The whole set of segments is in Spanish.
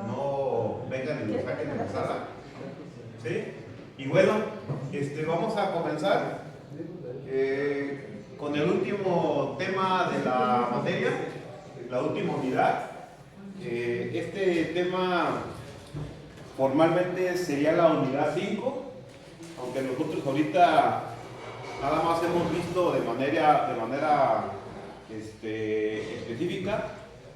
no vengan y nos saquen de la sala. ¿Sí? Y bueno, vamos a comenzar con el último tema de la materia, la última unidad. Este tema formalmente sería la unidad 5, aunque nosotros ahorita nada más hemos visto de manera específica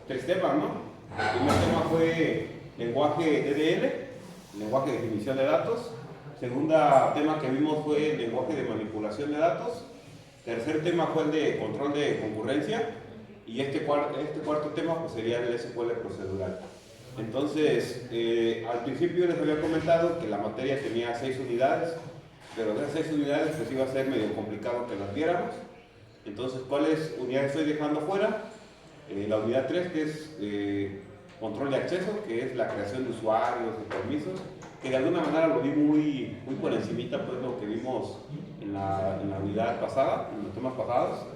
3 temas, ¿no? El primer tema fue lenguaje DDL, lenguaje de definición de datos. Segundo tema que vimos fue lenguaje de manipulación de datos. Tercer tema fue el de control de concurrencia. Y este cuarto tema pues sería el SQL procedural. Entonces, al principio les había comentado que la materia tenía 6 unidades, pero de esas 6 unidades pues iba a ser medio complicado que las viéramos. Entonces, ¿cuáles unidades estoy dejando fuera? La unidad 3, que es control de acceso, que es la creación de usuarios y permisos, que de alguna manera lo vi muy por encimita, pues lo que vimos en la unidad pasada, en los temas pasados.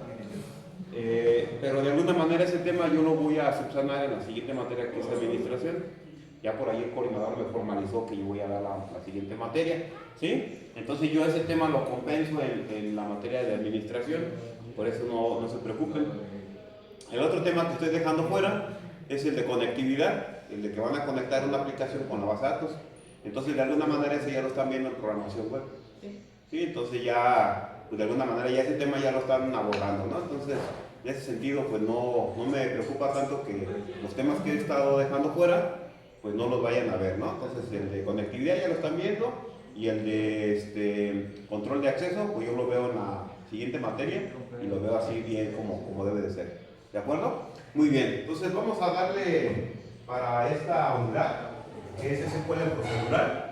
Pero de alguna manera ese tema yo lo voy a subsanar en la siguiente materia, que es administración. Ya por ahí el coordinador me formalizó que yo voy a dar la siguiente materia, ¿sí? Entonces yo ese tema lo compenso en la materia de administración, por eso no se preocupen. El otro tema que estoy dejando fuera es el de conectividad, el de que van a conectar una aplicación con la base de datos. Entonces de alguna manera ese ya lo están viendo en programación web. ¿Sí? Entonces ya, pues de alguna manera ya ese tema ya lo están abordando, ¿no? Entonces en ese sentido pues no me preocupa tanto que los temas que he estado dejando fuera pues no los vayan a ver, ¿no? Entonces el de conectividad ya lo están viendo y el de control de acceso pues yo lo veo en la siguiente materia y lo veo así bien como debe de ser. ¿De acuerdo? Muy bien, entonces vamos a darle para esta unidad, que es SQL procedural.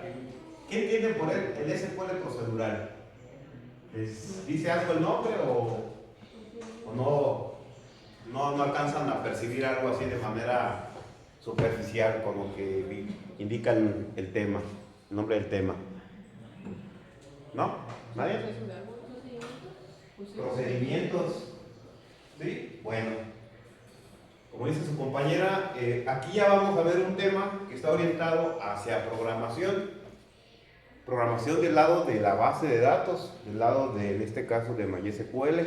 ¿Qué entienden por el SQL procedural? ¿Dice algo el nombre o no alcanzan a percibir algo así de manera superficial con lo que indica el tema, el nombre del tema? ¿No? ¿Nadie? Procedimientos. ¿Sí? Bueno. Como dice su compañera, aquí ya vamos a ver un tema que está orientado hacia programación. Programación del lado de la base de datos, del lado de, en este caso, de MySQL.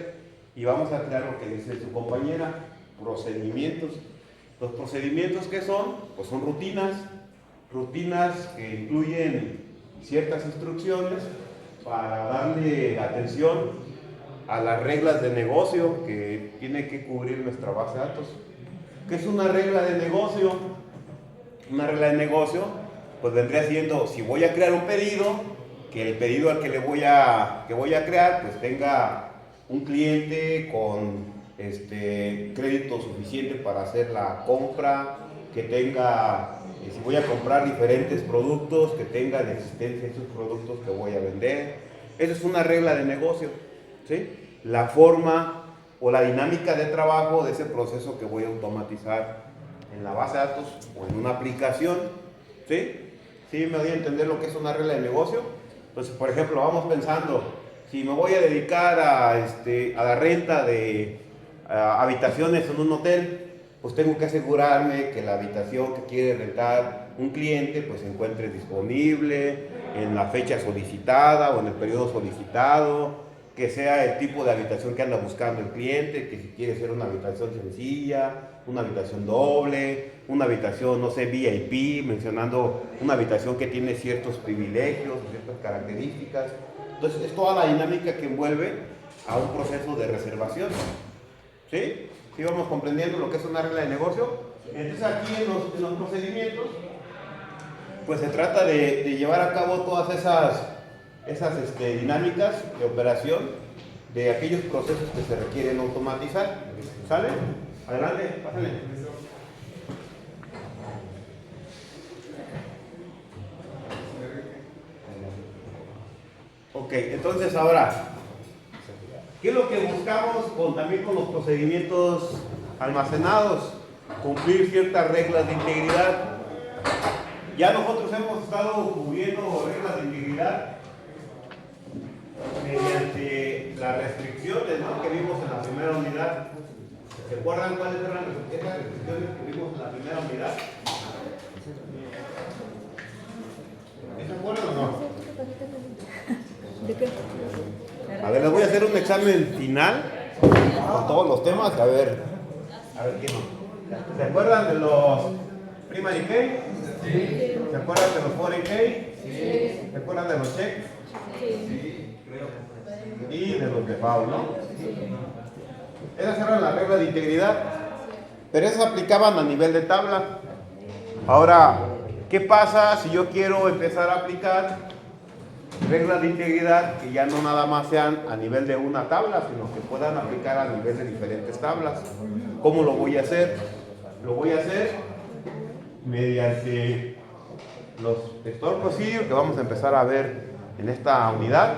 Y vamos a crear lo que dice su compañera, procedimientos. Los procedimientos, ¿qué son? Pues son rutinas que incluyen ciertas instrucciones para darle atención a las reglas de negocio que tiene que cubrir nuestra base de datos. ¿Qué es una regla de negocio? Una regla de negocio, pues vendría siendo, si voy a crear un pedido, que el pedido al que voy a crear, pues tenga un cliente con crédito suficiente para hacer la compra, que tenga, si voy a comprar diferentes productos, que tengan existencia esos productos que voy a vender. Eso es una regla de negocio, ¿sí? La forma o la dinámica de trabajo de ese proceso que voy a automatizar en la base de datos o en una aplicación, ¿sí? ¿Sí me doy a entender lo que es una regla de negocio? Entonces, por ejemplo, vamos pensando, si me voy a dedicar a la renta de habitaciones en un hotel, pues tengo que asegurarme que la habitación que quiere rentar un cliente pues se encuentre disponible en la fecha solicitada o en el periodo solicitado, que sea el tipo de habitación que anda buscando el cliente, que si quiere ser una habitación sencilla, una habitación doble, una habitación, no sé, VIP, mencionando una habitación que tiene ciertos privilegios, ciertas características. Entonces, es toda la dinámica que envuelve a un proceso de reservación. ¿Sí? ¿Sí vamos comprendiendo lo que es una regla de negocio? Entonces, aquí en los procedimientos, pues se trata de llevar a cabo todas esas dinámicas de operación de aquellos procesos que se requieren automatizar. ¿Sale? Adelante, pásale. Ok, entonces ahora, ¿qué es lo que buscamos también con los procedimientos almacenados? Cumplir ciertas reglas de integridad. Ya nosotros hemos estado cubriendo reglas de integridad mediante las restricciones, ¿no?, que vimos en la primera unidad. ¿Se acuerdan cuáles eran esas restricciones que vimos en la primera unidad? hacer un examen final con todos los temas, a ver qué no. ¿Se acuerdan de los primary key? Sí. ¿Se acuerdan de los foreign key? Sí. ¿Se acuerdan de los check? Sí. Y de los default, ¿no? Esas eran las reglas de integridad, pero esas aplicaban a nivel de tabla. Ahora, ¿qué pasa si yo quiero empezar a aplicar reglas de integridad que ya no nada más sean a nivel de una tabla, sino que puedan aplicar a nivel de diferentes tablas? ¿Cómo lo voy a hacer? Lo voy a hacer mediante los store procedure que vamos a empezar a ver en esta unidad.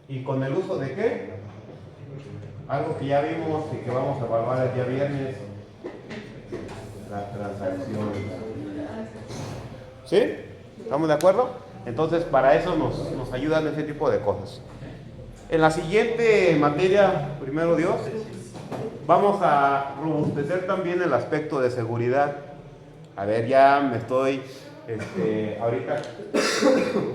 ¿Y con el uso de qué? Algo que ya vimos y que vamos a evaluar el día viernes: las transacciones. ¿Sí? ¿Estamos de acuerdo? Entonces, para eso nos ayudan ese tipo de cosas. En la siguiente materia, primero Dios, vamos a robustecer también el aspecto de seguridad. A ver, ya me estoy, ahorita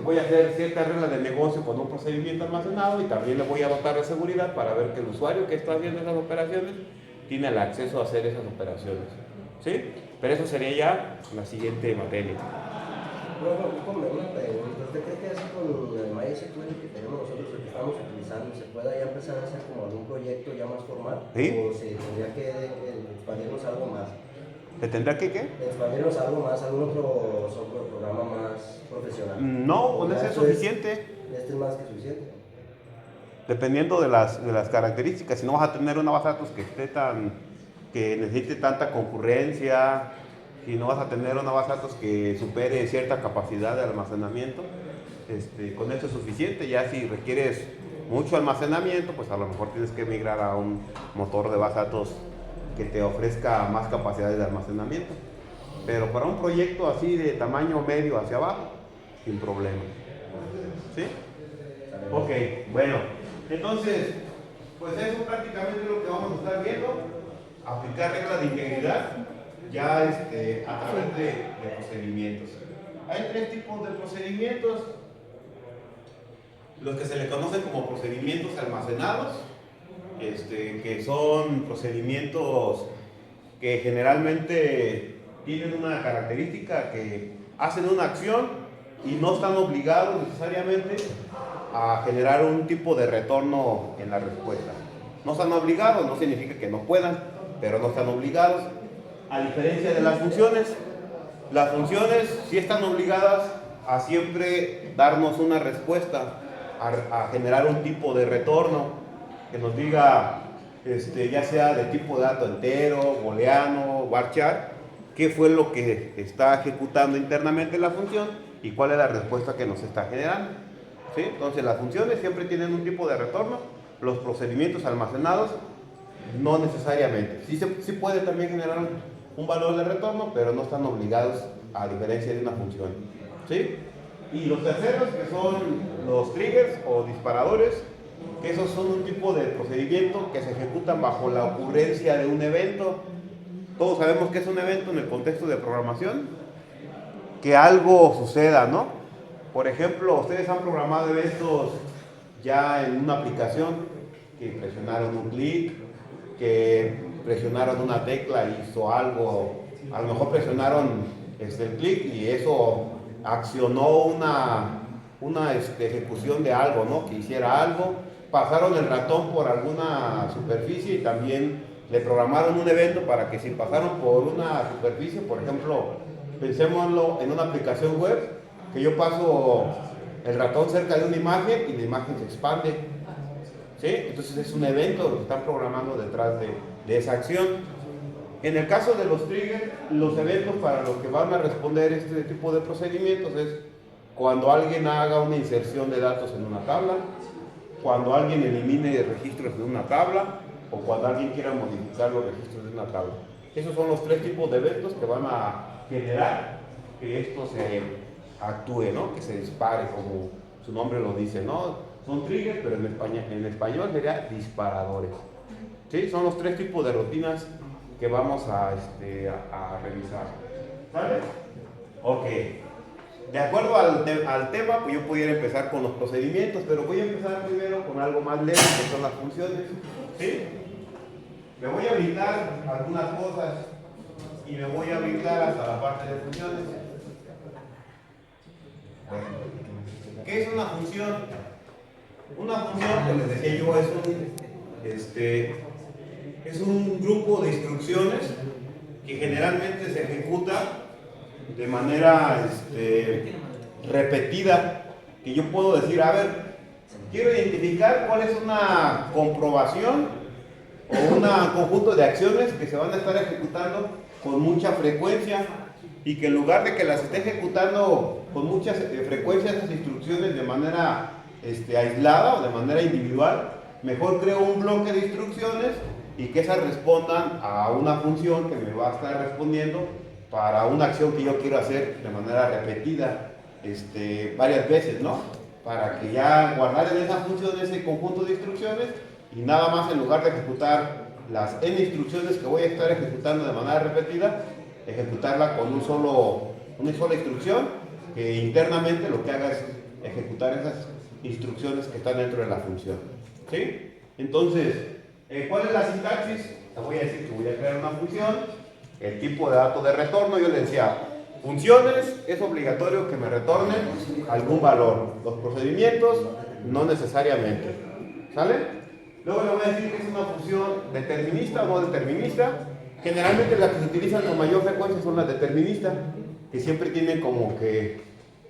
voy a hacer ciertas reglas de negocio con un procedimiento almacenado y también le voy a dotar de seguridad para ver que el usuario que está haciendo esas operaciones tiene el acceso a hacer esas operaciones. ¿Sí? Pero eso sería ya la siguiente materia. Una pregunta. ¿Usted cree que así con el MySQL que tenemos nosotros, el que estamos utilizando, se pueda ya empezar a hacer como algún proyecto ya más formal? ¿Sí? ¿O se tendría que expandirnos algo más? ¿Se tendrá que qué? Expandirnos algo más, algún otro software, programa más profesional. No, con ese es suficiente. Este es más que suficiente. Dependiendo de las características. Si no vas a tener una base de datos que necesite tanta concurrencia, si no vas a tener una base de datos que supere cierta capacidad de almacenamiento, con eso es suficiente. Ya si requieres mucho almacenamiento, pues a lo mejor tienes que migrar a un motor de base de datos que te ofrezca más capacidades de almacenamiento. Pero para un proyecto así de tamaño medio hacia abajo, sin problema. ¿Sí? Ok, bueno. Entonces, pues eso prácticamente es lo que vamos a estar viendo. Aplicar reglas de integridad ya a través de procedimientos. Hay tres tipos de procedimientos: los que se le conocen como procedimientos almacenados, que son procedimientos que generalmente tienen una característica, que hacen una acción y no están obligados necesariamente a generar un tipo de retorno en la respuesta. No están obligados, no significa que no puedan, pero no están obligados. A diferencia de las funciones sí están obligadas a siempre darnos una respuesta, a generar un tipo de retorno que nos diga, ya sea de tipo de dato entero, booleano, varchar, qué fue lo que está ejecutando internamente la función y cuál es la respuesta que nos está generando. ¿Sí? Entonces las funciones siempre tienen un tipo de retorno, los procedimientos almacenados no necesariamente. Sí puede también generar un valor de retorno, pero no están obligados, a diferencia de una función. ¿Sí? Y los terceros, que son los triggers o disparadores, que esos son un tipo de procedimiento que se ejecutan bajo la ocurrencia de un evento. Todos sabemos que es un evento en el contexto de programación, que algo suceda, ¿no? Por ejemplo, ustedes han programado eventos ya en una aplicación, que presionaron un clic, que presionaron una tecla y hizo algo, a lo mejor presionaron el clic y eso accionó una ejecución de algo, ¿no? Que hiciera algo, pasaron el ratón por alguna superficie y también le programaron un evento para que si pasaron por una superficie, por ejemplo, pensémoslo en una aplicación web, que yo paso el ratón cerca de una imagen y la imagen se expande. ¿Sí? Entonces es un evento lo que están programando detrás de esa acción. En el caso de los triggers, los eventos para los que van a responder este tipo de procedimientos es cuando alguien haga una inserción de datos en una tabla, cuando alguien elimine registros de una tabla o cuando alguien quiera modificar los registros de una tabla. Esos son los tres tipos de eventos que van a generar que esto se actúe, ¿no? Que se dispare, como su nombre lo dice, ¿no? Son triggers, pero en español sería disparadores. ¿Sí? Son los tres tipos de rutinas que vamos a revisar. ¿Sale? Ok. De acuerdo al tema, pues yo pudiera empezar con los procedimientos, pero voy a empezar primero con algo más leve, que son las funciones. ¿Sí? Me voy a brincar algunas cosas y me voy a brincar hasta la parte de funciones. ¿Qué es una función? Una función, como les decía yo, es un grupo de instrucciones que generalmente se ejecuta de manera repetida, que yo puedo decir, a ver, quiero identificar cuál es una comprobación o un conjunto de acciones que se van a estar ejecutando con mucha frecuencia y que en lugar de que las esté ejecutando con mucha frecuencia esas instrucciones de manera aislada o de manera individual, mejor creo un bloque de instrucciones y que esas respondan a una función que me va a estar respondiendo para una acción que yo quiero hacer de manera repetida varias veces, ¿no? Para que ya guardar en esa función ese conjunto de instrucciones y nada más, en lugar de ejecutar las n instrucciones que voy a estar ejecutando de manera repetida, ejecutarla con una sola instrucción que internamente lo que haga es ejecutar esas instrucciones que están dentro de la función. ¿Sí? Entonces, ¿cuál es la sintaxis? Te voy a decir que voy a crear una función. El tipo de dato de retorno, yo le decía, funciones, es obligatorio que me retornen algún valor. Los procedimientos, no necesariamente. ¿Sale? Luego le voy a decir que es una función determinista o no determinista. Generalmente las que se utilizan con mayor frecuencia son las deterministas, que siempre tienen como que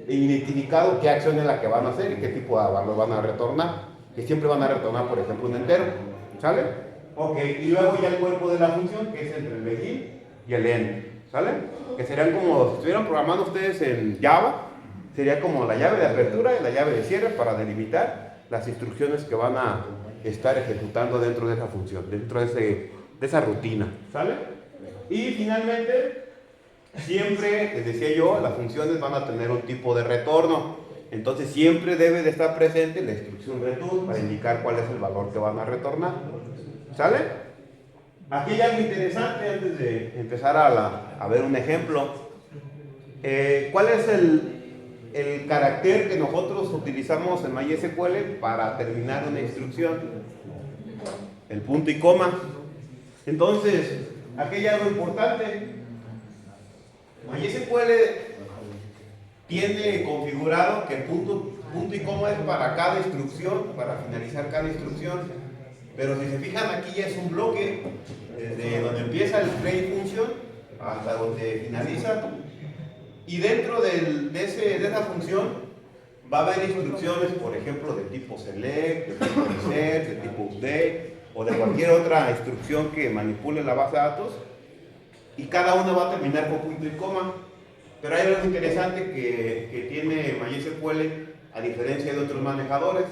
identificado qué acción es la que van a hacer y qué tipo de valor van a retornar. Que siempre van a retornar, por ejemplo, un entero. ¿Sale? Ok, y luego ya el cuerpo de la función, que es entre el begin y el end, ¿sale? Que serían como, si estuvieran programando ustedes en Java, sería como la llave de apertura y la llave de cierre para delimitar las instrucciones que van a estar ejecutando dentro de esa función, dentro de esa rutina, ¿sale? Y finalmente, siempre, les decía yo, las funciones van a tener un tipo de retorno, entonces siempre debe de estar presente la instrucción return para indicar cuál es el valor que van a retornar, ¿sale? Aquí hay algo interesante antes de empezar a ver un ejemplo. ¿Cuál es el carácter que nosotros utilizamos en MySQL para terminar una instrucción? El punto y coma. Entonces, aquí hay algo importante. MySQL tiene configurado que el punto y coma es para cada instrucción, para finalizar cada instrucción. Pero si se fijan, aquí ya es un bloque, desde donde empieza el main function hasta donde finaliza. Y dentro de esa función va a haber instrucciones, por ejemplo, de tipo select, de tipo insert, de tipo update o de cualquier otra instrucción que manipule la base de datos. Y cada una va a terminar con punto y coma. Pero hay algo interesante que tiene MySQL a diferencia de otros manejadores,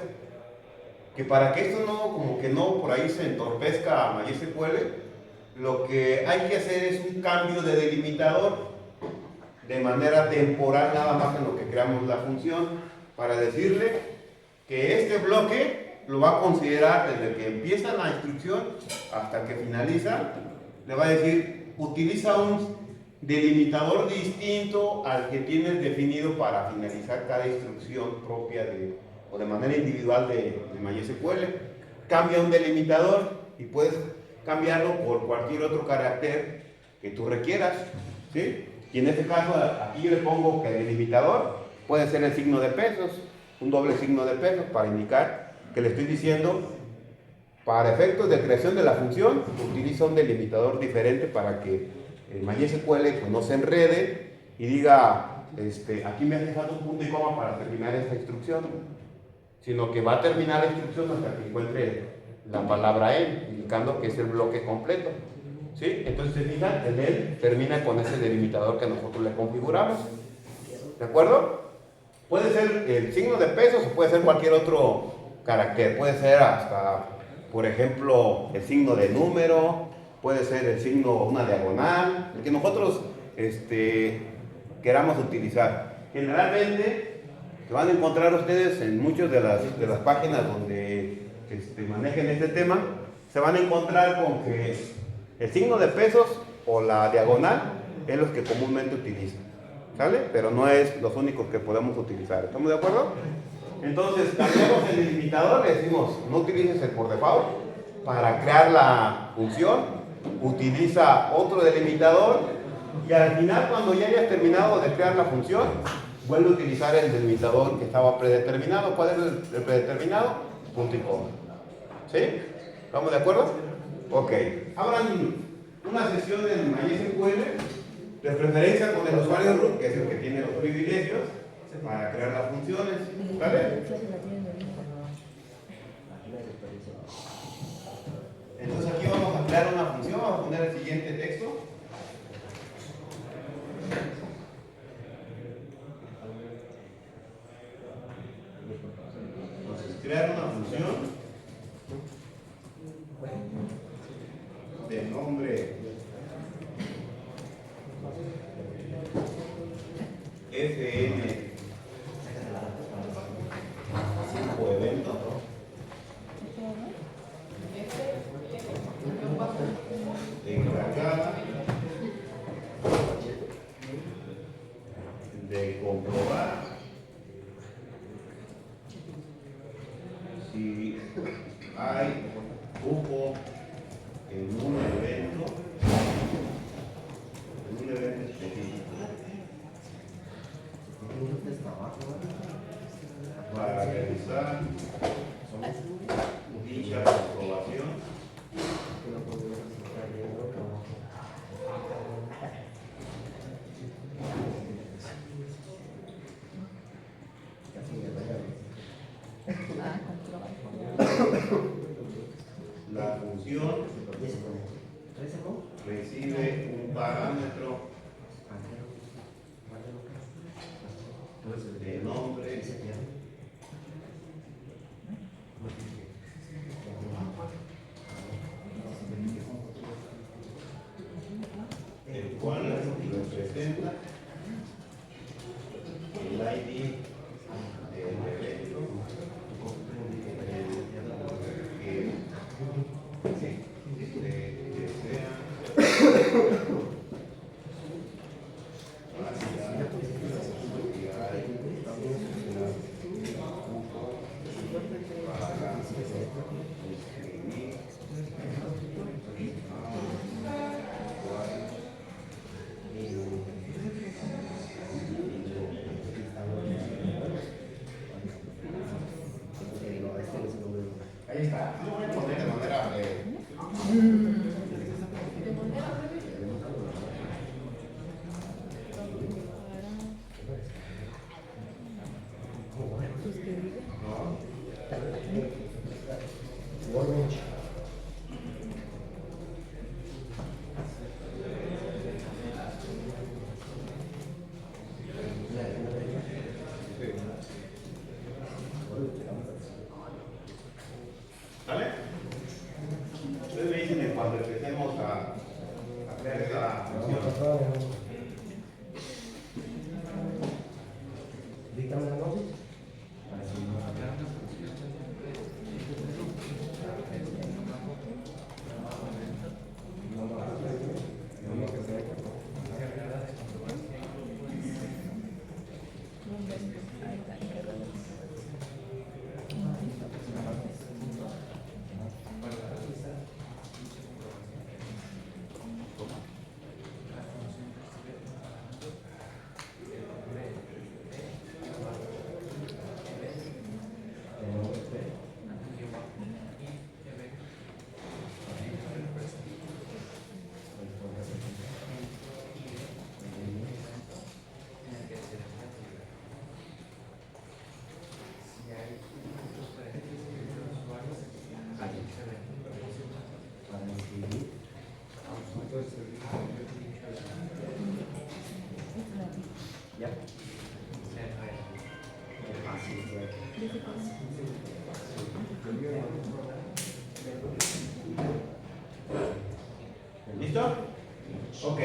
que para que esto no por ahí se entorpezca a MySQL, lo que hay que hacer es un cambio de delimitador de manera temporal, nada más en lo que creamos la función, para decirle que este bloque lo va a considerar desde que empieza la instrucción hasta que finaliza. Le va a decir, utiliza un delimitador distinto al que tienes definido para finalizar cada instrucción propia o de manera individual de MySQL. Cambia un delimitador y puedes cambiarlo por cualquier otro carácter que tú requieras, ¿sí? Y en este caso, aquí yo le pongo que el delimitador puede ser el signo de pesos, un doble signo de pesos para indicar que le estoy diciendo, para efectos de creación de la función, utiliza un delimitador diferente para que el MySQL pues, no se enrede y diga, aquí me hace falta un punto y coma para terminar esta instrucción, sino que va a terminar la instrucción hasta que encuentre la palabra en, indicando que es el bloque completo. ¿Sí? Entonces, se fijan, el end termina con ese delimitador que nosotros le configuramos. ¿De acuerdo? Puede ser el signo de pesos o puede ser cualquier otro carácter. Puede ser hasta, por ejemplo, el signo de número, puede ser el signo, una diagonal, el que nosotros queramos utilizar. Generalmente, se van a encontrar ustedes en muchas de las páginas donde manejen este tema, se van a encontrar con que el signo de pesos o la diagonal es los que comúnmente utilizan. ¿sale? Pero no es los únicos que podemos utilizar. ¿Estamos de acuerdo? Entonces, cambiamos el delimitador, le decimos, no utilices el por default para crear la función, utiliza otro delimitador y al final, cuando ya hayas terminado de crear la función, vuelve a utilizar el delimitador que estaba predeterminado. ¿Cuál es el predeterminado? Punto y coma. ¿Sí? ¿Estamos de acuerdo? Ok. Abran una sesión en MySQL, de preferencia con el usuario root, que es el que tiene los privilegios, para crear las funciones. ¿Vale? Entonces aquí vamos a crear una función, vamos a poner el siguiente texto. Entonces, crear una función de nombre fn tipo evento encargada de comprobar si hay cupo en un evento específico para realizar dicha comprobación. La función recibe un parámetro de nombre el cual representa el ID del evento que desea ahí está. Lo voy a poner de manera breve. ¿Vale? Ustedes me dicen que cuando empecemos a crear esta función. ¿Listo? Ok.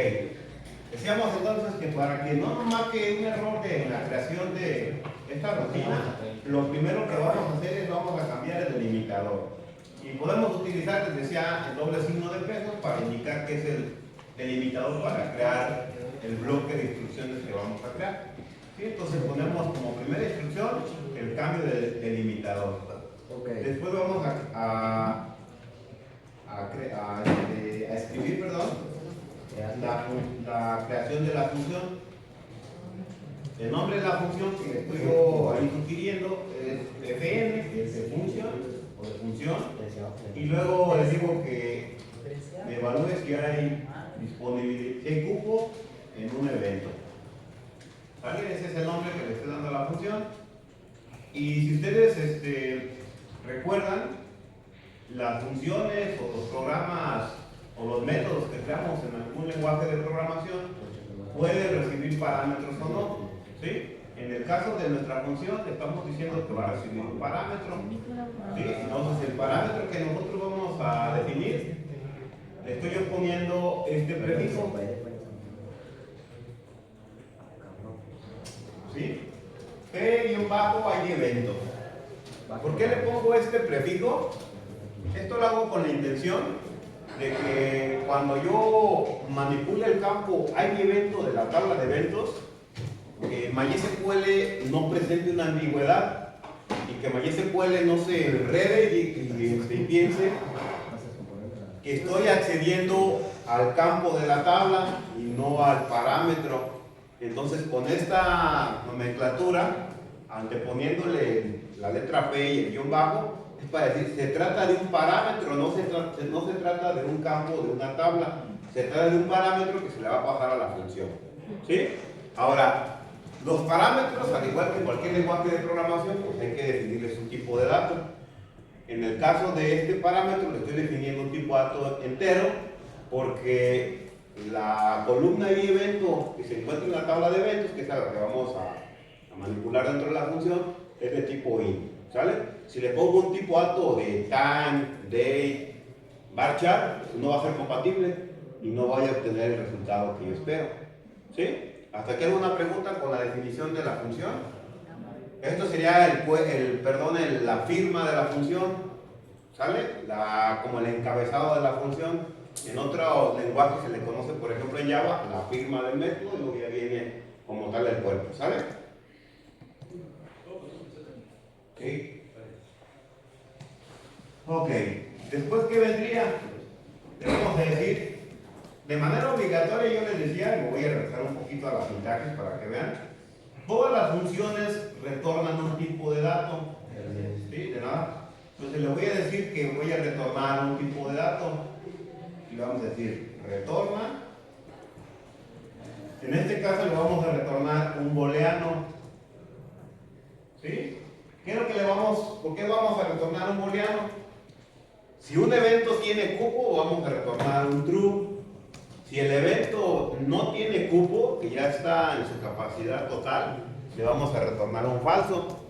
Decíamos entonces que para que no nos marque un error en la creación de esta rutina, lo primero que vamos a hacer es vamos a cambiar el delimitador. Y podemos utilizar, les decía, el doble signo de pesos para indicar que es el delimitador para crear el bloque de instrucciones que vamos a crear. ¿Sí? Entonces ponemos como primera instrucción el cambio de delimitador. Okay. Después vamos a escribir, la creación de la función. El nombre de la función que estoy yo ahí sugiriendo es fn, que es de función o de función, y luego les digo que me evalúe si hay disponibilidad, si hay cupo en un evento. ¿Vale? Ese es el nombre que le estoy dando a la función. Y si ustedes recuerdan, las funciones o los programas o los métodos que creamos en algún lenguaje de programación pueden recibir parámetros o no. ¿Sí? En el caso de nuestra función, estamos diciendo que va a recibir un parámetro. ¿Sí? Entonces, el parámetro que nosotros vamos a definir, le estoy yo poniendo este prefijo. ¿Sí? P-hay evento. ¿Por qué le pongo este prefijo? Esto lo hago con la intención de que cuando yo manipule el campo hay evento de la tabla de eventos, MySQL no presente una ambigüedad y que MySQL no se enrede y piense que estoy accediendo al campo de la tabla y no al parámetro. Entonces, con esta nomenclatura, anteponiéndole la letra P y el guión bajo, es para decir, se trata de un parámetro, no se trata de un campo de una tabla, se trata de un parámetro que se le va a pasar a la función. ¿Sí? Ahora, los parámetros, al igual que cualquier lenguaje de programación, pues hay que definirles un tipo de dato. En el caso de este parámetro, le estoy definiendo un tipo de dato entero, porque la columna y evento que se encuentra en la tabla de eventos, que es la que vamos a manipular dentro de la función, es de tipo int, ¿sale? Si le pongo un tipo dato de time, date, varchar, pues no va a ser compatible y no voy a obtener el resultado que yo espero. ¿Sí? ¿Hasta aquí alguna pregunta con la definición de la función? Esto sería la firma de la función, ¿sale? Como el encabezado de la función. En otro lenguaje se le conoce, por ejemplo en Java, la firma del método y luego ya viene como tal el cuerpo, ¿sale? ¿Sí? Ok, después, ¿qué vendría? Debemos decir, de manera obligatoria, yo les decía, y me voy a regresar un poquito a la sintaxis para que vean, todas las funciones retornan un tipo de dato. ¿Sí? De nada. Entonces le voy a decir que voy a retornar un tipo de dato. Y le vamos a decir, retorna. En este caso le vamos a retornar un booleano. ¿Sí? ¿Por qué vamos a retornar un booleano? Si un evento tiene cupo, vamos a retornar un true. Si el evento no tiene cupo, que ya está en su capacidad total, le vamos a retornar un falso.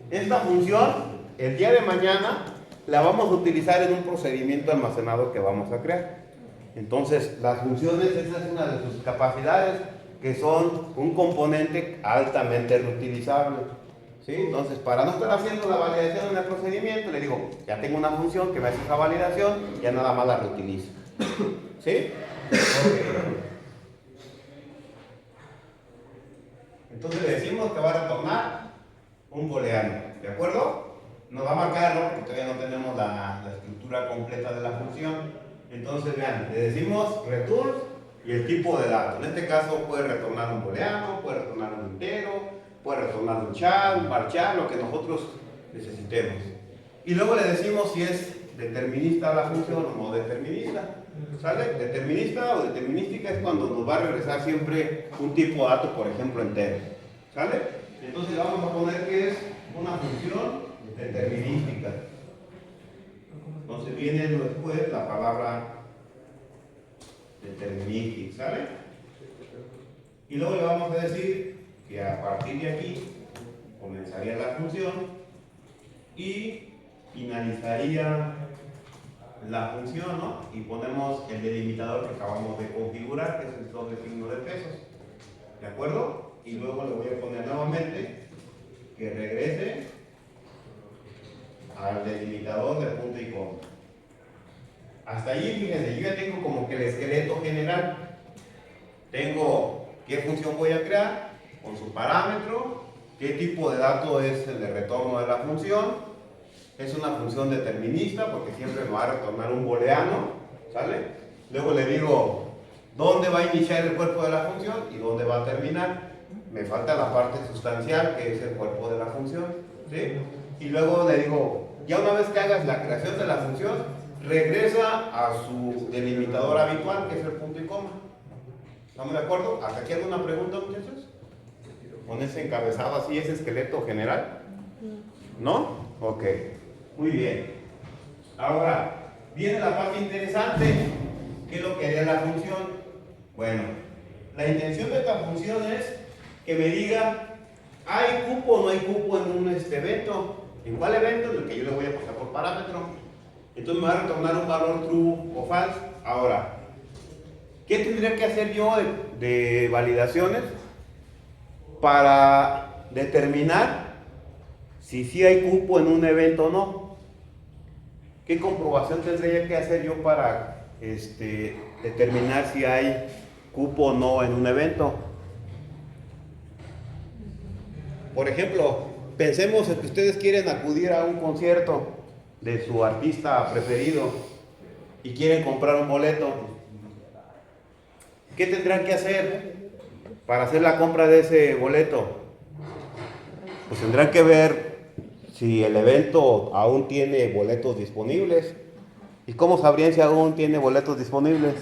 Esta función, el día de mañana, la vamos a utilizar en un procedimiento almacenado que vamos a crear. Entonces, las funciones, esa es una de sus capacidades, que son un componente altamente reutilizable. ¿Sí? Entonces, para no estar haciendo la validación en el procedimiento, le digo, ya tengo una función que me hace esa validación, ya nada más la reutilizo. ¿Sí? Okay. Entonces le decimos que va a retornar un booleano, ¿de acuerdo? Nos va a marcar error porque todavía no tenemos la estructura completa de la función. Entonces vean, le decimos return y el tipo de dato. En este caso puede retornar un booleano, puede retornar un entero, puede retornar un char, un varchar, lo que nosotros necesitemos. Y luego le decimos si es determinista la función o no determinista. ¿Sale? Determinista o determinística es cuando nos va a regresar siempre un tipo de dato, por ejemplo, entero. ¿Sale? Entonces vamos a poner que es una función determinística. Entonces viene después la palabra determinística. ¿Sale? Y luego le vamos a decir que a partir de aquí comenzaría la función y finalizaría la función, ¿no? Y ponemos el delimitador que acabamos de configurar, que es el doble signo de pesos. ¿De acuerdo? Y luego le voy a poner nuevamente que regrese al delimitador de punto y coma. Hasta ahí, fíjense, yo ya tengo como que el esqueleto general. Tengo qué función voy a crear, con su parámetro, qué tipo de dato es el de retorno de la función. Es una función determinista porque siempre me va a retornar un booleano, ¿sale? Luego le digo dónde va a iniciar el cuerpo de la función y dónde va a terminar. Me falta la parte sustancial, que es el cuerpo de la función, ¿sí? Y luego le digo, ya una vez que hagas la creación de la función, regresa a su delimitador habitual, que es el punto y coma. ¿Estamos de acuerdo? ¿Hasta aquí alguna pregunta, muchachos? ¿Con ese encabezado así, ese esqueleto general? ¿No? Ok. Muy bien. Ahora, viene la parte interesante. ¿Qué es lo que haría la función? Bueno, la intención de esta función es que me diga, ¿hay cupo o no hay cupo en un evento? ¿En cuál evento? En el que yo le voy a pasar por parámetro. Entonces me va a retornar un valor true o false. Ahora, ¿qué tendría que hacer yo de validaciones para determinar si sí hay cupo en un evento o no? ¿Qué comprobación tendría que hacer yo para determinar si hay cupo o no en un evento? Por ejemplo, pensemos en que ustedes quieren acudir a un concierto de su artista preferido y quieren comprar un boleto. ¿Qué tendrán que hacer para hacer la compra de ese boleto? Pues tendrán que ver si el evento aún tiene boletos disponibles. ¿Y cómo sabrían si aún tiene boletos disponibles?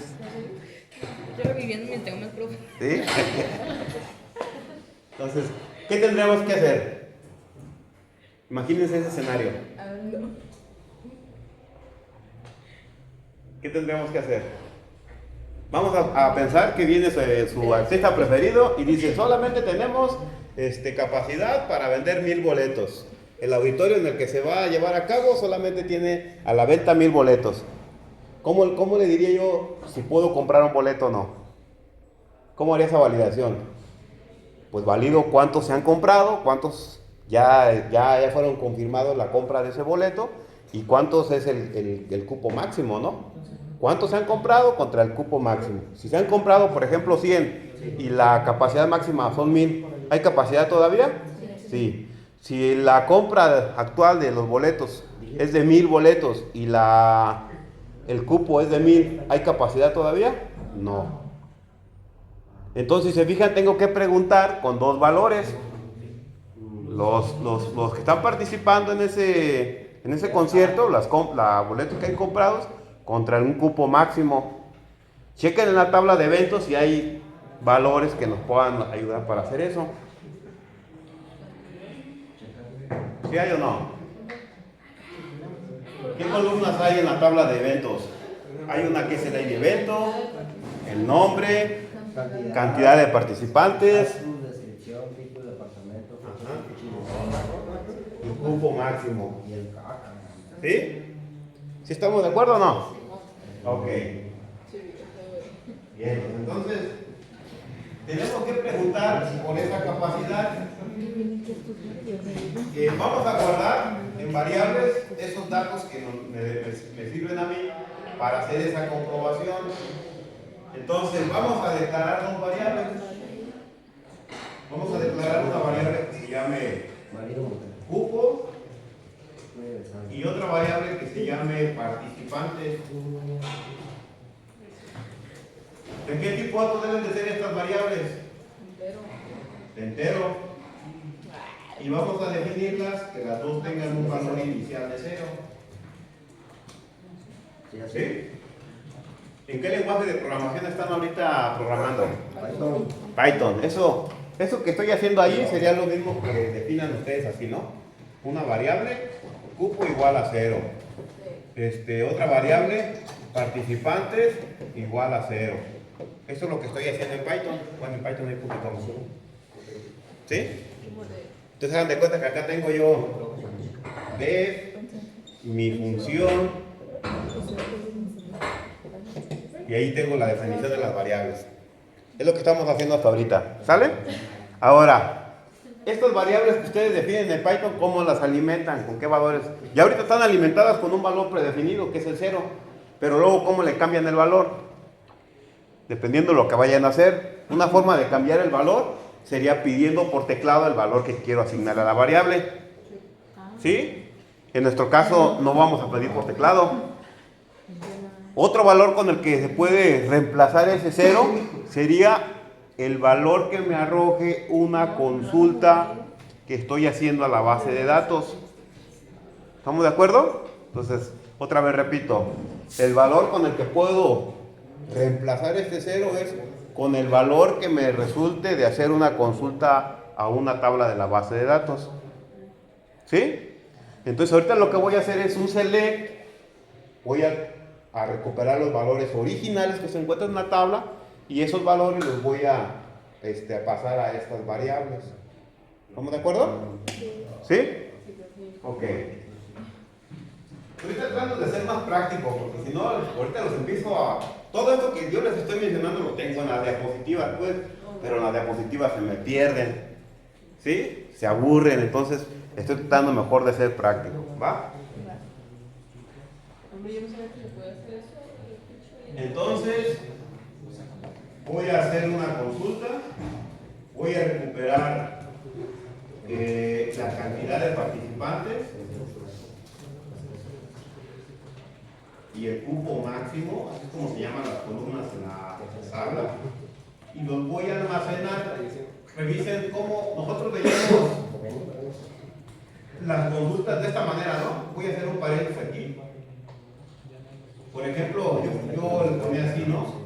Yo viviendo mientras más profe. ¿Sí? Entonces, ¿qué tendríamos que hacer? Imagínense ese escenario. ¿Qué tendríamos que hacer? Vamos a pensar que viene su artista preferido y dice, solamente tenemos capacidad para vender 1000 boletos. El auditorio en el que se va a llevar a cabo solamente tiene a la venta 1000 boletos. ¿Cómo le diría yo si puedo comprar un boleto o no? ¿Cómo haría esa validación? Pues valido cuántos se han comprado, cuántos ya fueron confirmados la compra de ese boleto y cuántos es el cupo máximo, ¿no? ¿Cuántos se han comprado contra el cupo máximo? Si se han comprado, por ejemplo, 100 y la capacidad máxima son 1000, ¿hay capacidad todavía? Sí. Si la compra actual de los boletos es de 1000 boletos y el cupo es de 1000, ¿hay capacidad todavía? No. Entonces, si se fijan, tengo que preguntar con dos valores. Los que están participando en ese concierto, los boletos que hay comprados, contra un cupo máximo. Chequen en la tabla de eventos si hay valores que nos puedan ayudar para hacer eso. ¿Sí hay o no? ¿Qué columnas hay en la tabla de eventos? Hay una que es el ID evento, el nombre, cantidad de participantes, descripción, tipo de departamento, y cupo máximo. y el caca. ¿Sí? ¿Sí estamos de acuerdo o no? Ok. Bien, entonces tenemos que preguntar por esa capacidad. Vamos a guardar en variables esos datos que me sirven a mí para hacer esa comprobación. Entonces vamos a declarar dos variables. Vamos a declarar una variable que se llame cupo y otra variable que se llame participantes. ¿De qué tipo datos deben de ser estas variables? De entero. Y vamos a definirlas que las dos tengan un valor inicial de 0. ¿Sí? ¿En qué lenguaje de programación están ahorita programando? Python. Eso que estoy haciendo ahí sería lo mismo que definan ustedes así, ¿no? Una variable, cupo igual a 0. Otra variable, participantes igual a 0. Eso es lo que estoy haciendo en Python. Bueno, en Python hay punto com. ¿Sí? Entonces hagan de cuenta que acá tengo yo def, mi función, y ahí tengo la definición de las variables. Es lo que estamos haciendo hasta ahorita. ¿Sale? Ahora, estas variables que ustedes definen en Python, ¿cómo las alimentan? ¿Con qué valores? Ya ahorita están alimentadas con un valor predefinido, que es el 0. Pero luego, ¿cómo le cambian el valor? Dependiendo de lo que vayan a hacer. Una forma de cambiar el valor sería pidiendo por teclado el valor que quiero asignar a la variable. ¿Sí? En nuestro caso no vamos a pedir por teclado. Otro valor con el que se puede reemplazar ese 0 sería el valor que me arroje una consulta que estoy haciendo a la base de datos. ¿Estamos de acuerdo? Entonces, otra vez repito, el valor con el que puedo reemplazar este 0 es con el valor que me resulte de hacer una consulta a una tabla de la base de datos. ¿Sí? Entonces ahorita lo que voy a hacer es un select, voy a recuperar los valores originales que se encuentran en la tabla y esos valores los voy a pasar a estas variables. ¿Estamos de acuerdo? ¿Sí? Ok. Estoy tratando de ser más práctico porque si no, ahorita los empiezo a... Todo esto que yo les estoy mencionando lo tengo en las diapositivas, pues, pero en las diapositivas se me pierden. ¿Sí? Se aburren, entonces estoy tratando mejor de ser práctico. ¿Va? Entonces, voy a hacer una consulta, voy a recuperar la cantidad de participantes y el cupo máximo, así como se llaman las columnas en la tabla, y los voy a almacenar. Revisen cómo nosotros veíamos las consultas de esta manera, ¿no? Voy a hacer un paréntesis aquí. Por ejemplo, yo le ponía así, ¿no?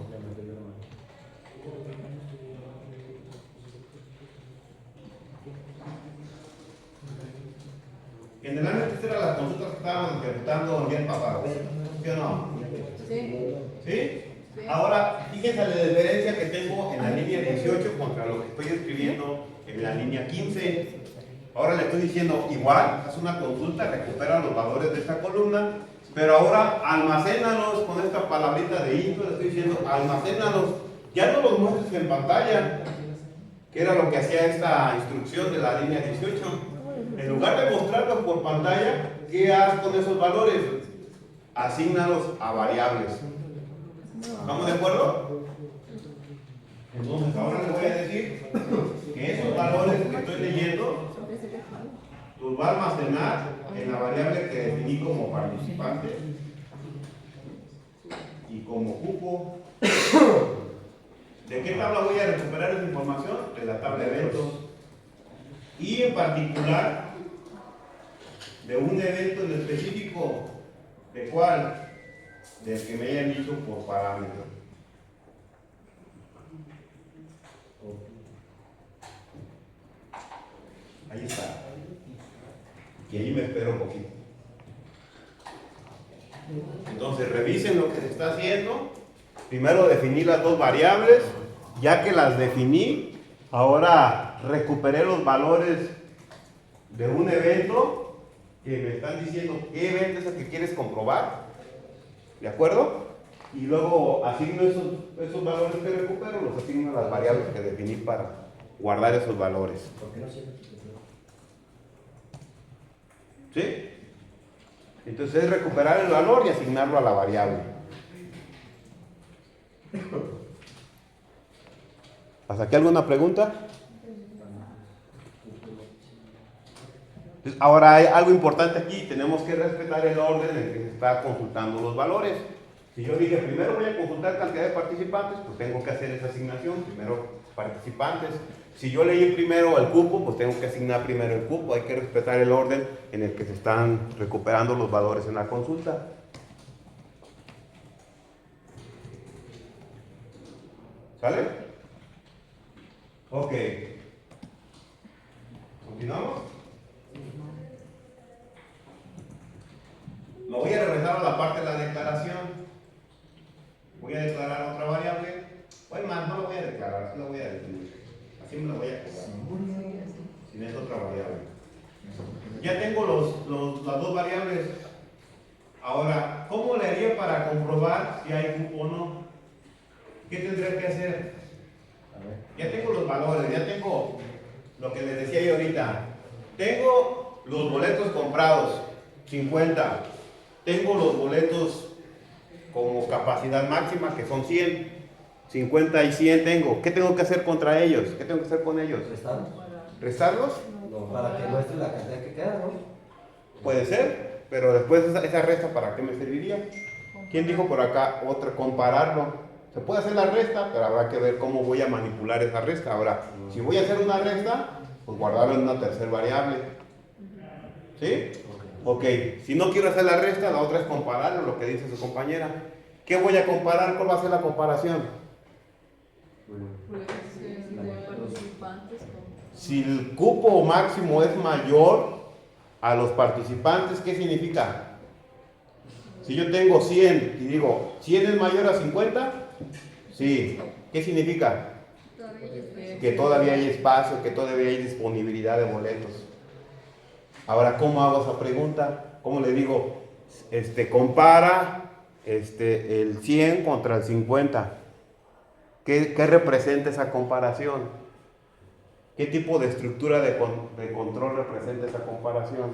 Generalmente estas eran las consultas que estábamos ejecutando bien pasados. ¿Sí o no? Sí. ¿Sí? Ahora, fíjense la diferencia que tengo en la línea 18 contra lo que estoy escribiendo en la línea 15. Ahora le estoy diciendo igual, haz una consulta, recupera los valores de esta columna, pero ahora almacénalos con esta palabrita de intro, le estoy diciendo almacénalos, ya no los muestres en pantalla, que era lo que hacía esta instrucción de la línea 18. En lugar de mostrarlos por pantalla, ¿qué haces con esos valores? Asígnalos a variables. ¿Estamos de acuerdo? Entonces ahora les voy a decir que esos valores que estoy leyendo los va a almacenar en la variable que definí como participante y como cupo. ¿De qué tabla voy a recuperar esa información? De la tabla de eventos. Y en particular de un evento en específico. ¿De cuál? Del que me hayan dicho por parámetro. Ahí está. Y ahí me espero un poquito. Entonces revisen lo que se está haciendo. Primero definí las dos variables. Ya que las definí, ahora recuperé los valores de un evento que me están diciendo qué evento es el que quieres comprobar. ¿De acuerdo? Y luego asigno esos valores que recupero, los asigno a las variables que definí para guardar esos valores. ¿Por qué no sirve? ¿Sí? Entonces es recuperar el valor y asignarlo a la variable. ¿Hasta aquí alguna pregunta? Ahora hay algo importante aquí, tenemos que respetar el orden en el que se está consultando los valores. Si yo dije primero voy a consultar cantidad de participantes, pues tengo que hacer esa asignación, primero participantes. Si yo leí primero el cupo, pues tengo que asignar primero el cupo, hay que respetar el orden en el que se están recuperando los valores en la consulta. ¿Sale? Ok. ¿Continuamos? Me voy a regresar a la parte de la declaración. Voy a declarar otra variable. Pues más, no la voy a declarar, así la voy a definir. Así me la voy a cobrar. Sin esa otra variable. Ya tengo las dos variables. Ahora, ¿cómo le haría para comprobar si hay cupo o no? ¿Qué tendría que hacer? Ya tengo los valores, ya tengo lo que les decía yo ahorita. Tengo los boletos comprados, 50. Tengo los boletos como capacidad máxima, que son 100. 50 y 100 tengo. ¿Qué tengo que hacer contra ellos? ¿Qué tengo que hacer con ellos? Restarlos. ¿Restarlos? No, para que muestre la cantidad que queda, ¿no? Puede ser, pero después esa resta, ¿para qué me serviría? ¿Quién dijo por acá otra? Compararlo. Se puede hacer la resta, pero habrá que ver cómo voy a manipular esa resta. Ahora, si voy a hacer una resta, pues guardarlo en una tercera variable. ¿Sí? Ok, si no quiero hacer la resta, la otra es compararlo, lo que dice su compañera. ¿Qué voy a comparar? ¿Cuál va a ser la comparación? Si el cupo máximo es mayor a los participantes, ¿qué significa? Si yo tengo 100 y digo, ¿100 es mayor a 50? Sí. ¿Qué significa? Que todavía hay espacio, que todavía hay disponibilidad de boletos. Ahora, ¿cómo hago esa pregunta? ¿Cómo le digo? Compara el 100 contra el 50. ¿Qué representa esa comparación? ¿Qué tipo de estructura de control representa esa comparación?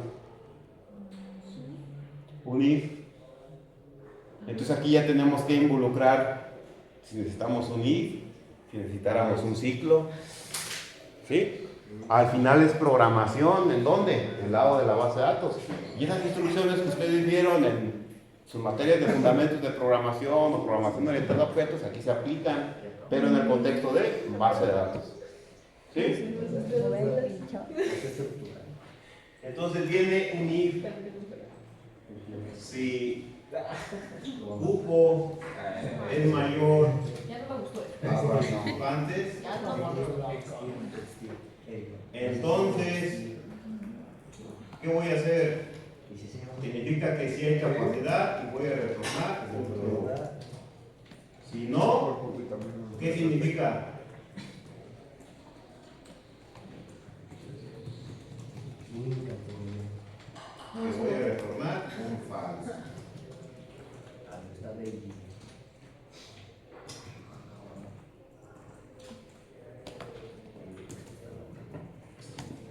Un if. Entonces aquí ya tenemos que involucrar, si necesitamos un if, si necesitáramos un ciclo, ¿sí? Al final es programación, ¿en dónde? En el lado de la base de datos. Y esas instrucciones que ustedes vieron en sus materias de fundamentos de programación o programación orientada a objetos, aquí se aplican, pero en el contexto de base de datos. ¿Sí? Entonces viene un if. Si cupo es mayor a participantes, entonces, ¿qué voy a hacer? Significa que si hay capacidad y voy a retornar. Si no, ¿qué significa? Que voy a retornar un falso.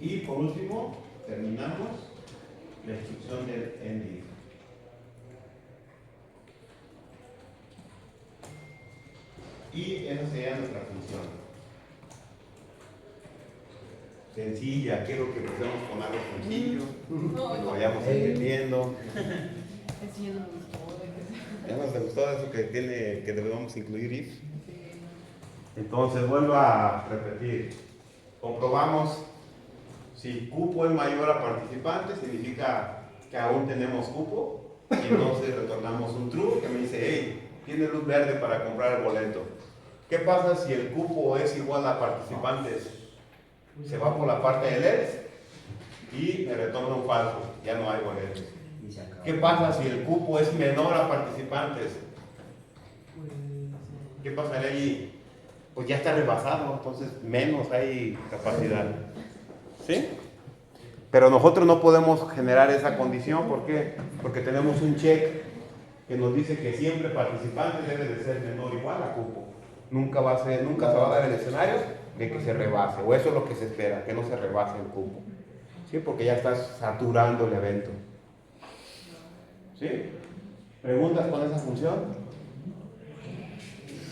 Y por último, terminamos la instrucción del ending. Y esa sería nuestra función. Sencilla, quiero que empecemos con algo sencillo, que lo vayamos entendiendo. ¿Ya nos gustó eso que debemos incluir if? Entonces vuelvo a repetir. Comprobamos si cupo es mayor a participantes, significa que aún tenemos cupo. Y entonces retornamos un true que me dice, hey, tiene luz verde para comprar el boleto. ¿Qué pasa si el cupo es igual a participantes? Se va por la parte del else y me retorna un falso, ya no hay boletos. ¿Qué pasa si el cupo es menor a participantes? ¿Qué pasaría allí? Pues ya está rebasado, entonces menos hay capacidad. ¿Sí? Pero nosotros no podemos generar esa condición, ¿por qué? Porque tenemos un check que nos dice que siempre participantes debe de ser menor o igual a cupo. Nunca se va a dar el escenario de que se rebase, o eso es lo que se espera, que no se rebase el cupo. ¿Sí? Porque ya estás saturando el evento. ¿Sí? ¿Preguntas con esa función?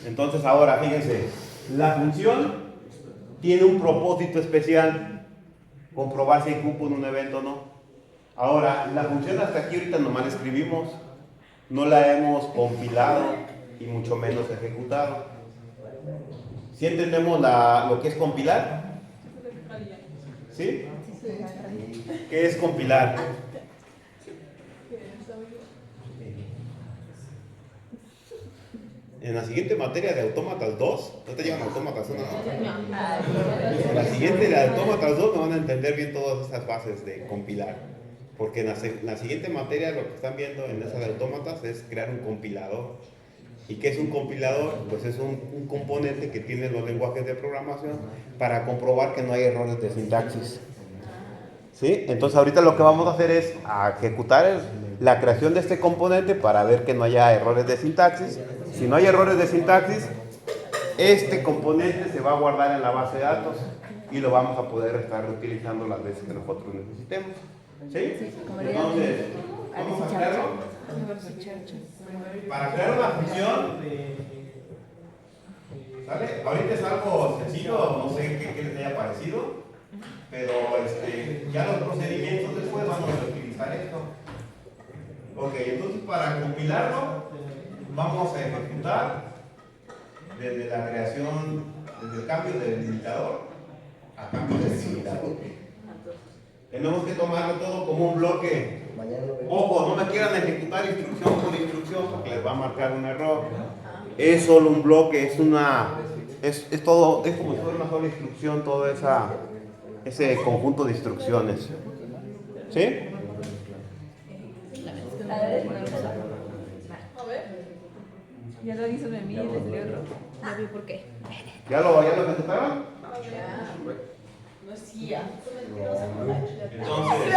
Entonces ahora, fíjense, la función tiene un propósito especial, comprobar si hay cupo en un evento o no. Ahora, la función hasta aquí ahorita nomás la escribimos, no la hemos compilado y mucho menos ejecutado. ¿Sí entendemos lo que es compilar? ¿Sí? ¿Qué es compilar? En la siguiente materia de autómatas 2, no te llevan autómatas 1, ¿no? En la siguiente de autómatas 2 no van a entender bien todas esas bases de compilar. Porque en la siguiente materia lo que están viendo en esa de autómatas es crear un compilador. ¿Y qué es un compilador? Pues es un componente que tiene los lenguajes de programación para comprobar que no hay errores de sintaxis. ¿Sí? Entonces ahorita lo que vamos a hacer es ejecutar la creación de este componente para ver que no haya errores de sintaxis. Si no hay errores de sintaxis, este componente se va a guardar en la base de datos y lo vamos a poder estar utilizando las veces que nosotros necesitemos. ¿Sí? Entonces, vamos a crearlo. Para crear una función, ¿Vale? Ahorita es algo sencillo, no sé qué les haya parecido, pero ya los procedimientos después vamos a utilizar esto. Ok, entonces para compilarlo vamos a ejecutar desde la creación, desde el cambio del limitador a cambio del limitador. Tenemos que tomarlo todo como un bloque. Ojo, no me quieran ejecutar instrucción por instrucción porque les va a marcar un error. Es solo un bloque, es todo, es como si fuera una sola instrucción, todo ese conjunto de instrucciones. ¿Sí? Ya lo hizo mi amiga y le salió rojo. Ya vi por qué. ¿Ya lo ejecutaron? Entonces,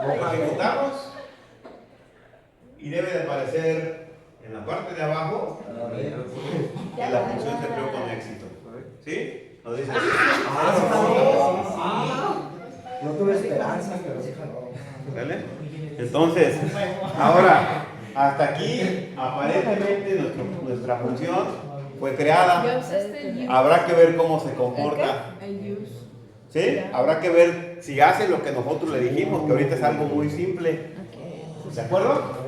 lo ejecutamos y debe de aparecer en la parte de abajo que la función se creó con éxito. ¿Sí? Nos dice. No tuve esperanza, pero sí jaló. ¿Vale? Entonces, ahora, hasta aquí, aparentemente nuestra función fue creada. Ya usaste el use. Habrá que ver cómo se comporta. El use. ¿Sí? Habrá que ver si hace lo que nosotros le dijimos, que ahorita es algo muy simple. ¿De acuerdo?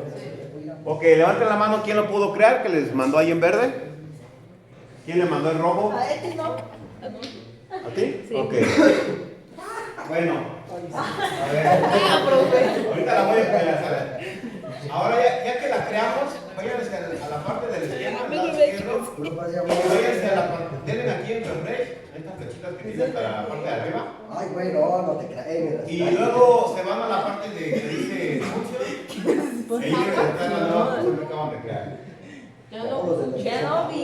Ok, levanten la mano. ¿Quién lo pudo crear? ¿Que les mandó ahí en verde? ¿Quién le mandó en rojo? A ti no. ¿A ti? Sí. Ok. Bueno. A ver. Ahorita la voy a crear, ¿sabes? Ahora ya que la creamos, váyanse a la parte del esquema, al lado izquierdo. Váyanse a la parte, denle aquí en refresh, estas flechitas que tienen para la parte de arriba. Ay, güey, no te crees. Y luego se van a la parte de que dice function. Ahí debe de estar la nueva función que acaban de crear. Ya no vi.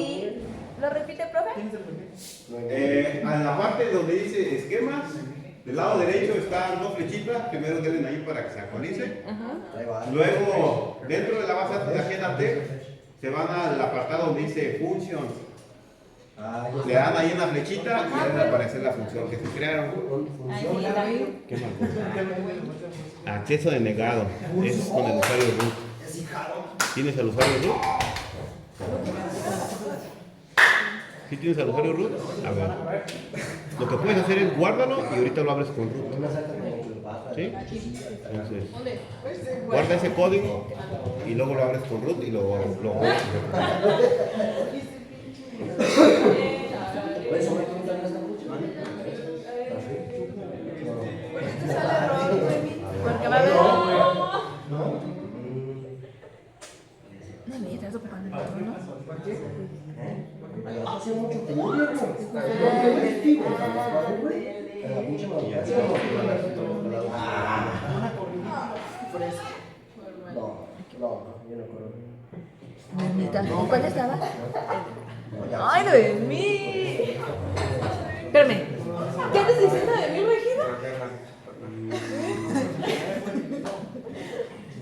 ¿Lo repite, profe? En la parte donde dice esquemas, del lado derecho están dos flechitas. Primero denle ahí para que se actualice. Luego, dentro de la base de datos de Agenda Tech, se van al apartado donde dice Functions. Le dan ahí una flechita y ahí va a aparecer la función que se crearon. Ahí la vi. ¿Qué más? Acceso denegado. Es con el usuario root. ¿Tienes el usuario root? ¿Sí tienes el usuario root? A ver. Lo que puedes hacer es guárdalo y ahorita lo abres con root. ¿Sí? Entonces, guarda ese código y luego lo abres con root y lo Porque va a haber. No me estás ocupando el otro, ¿no? Hace mucho tiempo. No, yo no acuerdo. Neta, ¿cuál estaba? ¡Ay, de mí! Espérame. ¿Qué estás diciendo de mí, Regina?